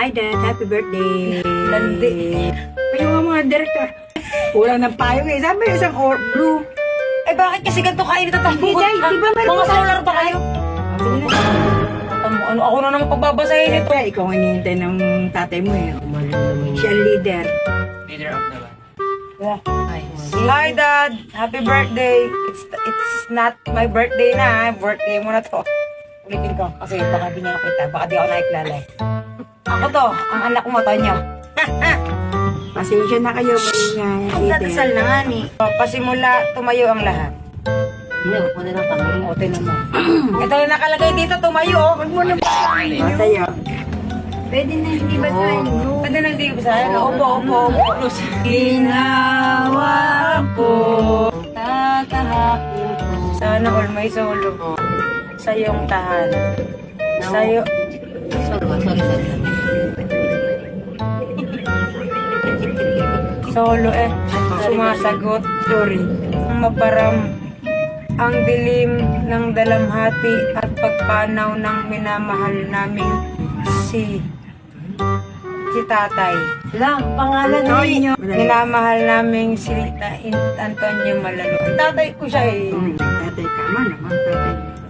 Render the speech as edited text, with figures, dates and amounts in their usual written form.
Hi, Dad. Happy birthday. Landi. Pero yung mga director, kulang ng payong eh. Sabi isang blue. Eh bakit kasi ganito kainit at ang Hindi, bukod? Day. Di ba meron Mga pa- solar ba kayo? Ano, ako na naman pagbabasahin ito. Kaya ikaw ang hinihintay ng tatay mo eh. Siya ang leader. Leader of the band. Hi Dad, happy birthday. It's not my birthday na, birthday mo na to. Ulitin ko kasi baka di niya nakita, baka di ako nakikilala. Ako to, ang anak mo to niya. Pasensya na kayo. Ang Leader. dadasal na nga ni. Pasimula, tumayo ang lahat. Hindi, ako na lang kami. O, tinan mo. Ito yung nakalagay dito, tumayo. Huwag mo na Tayo. Pwede na hindi ba tayo? Pwede na hindi ko sa opo. Ginawa ko. Tatahakot ko. Sana all may solo. Sa iyong tahanan. Sa iyo. Solo sumasagot. Sorry. Ang maparam. Ang dilim ng dalamhati at pagpanaw ng minamahal naming si tatay. Lang, pangalan Antonio. Minamahal naming si Antonio Malalo. Tatay ko siya eh. Tatay, tama naman. Tatay.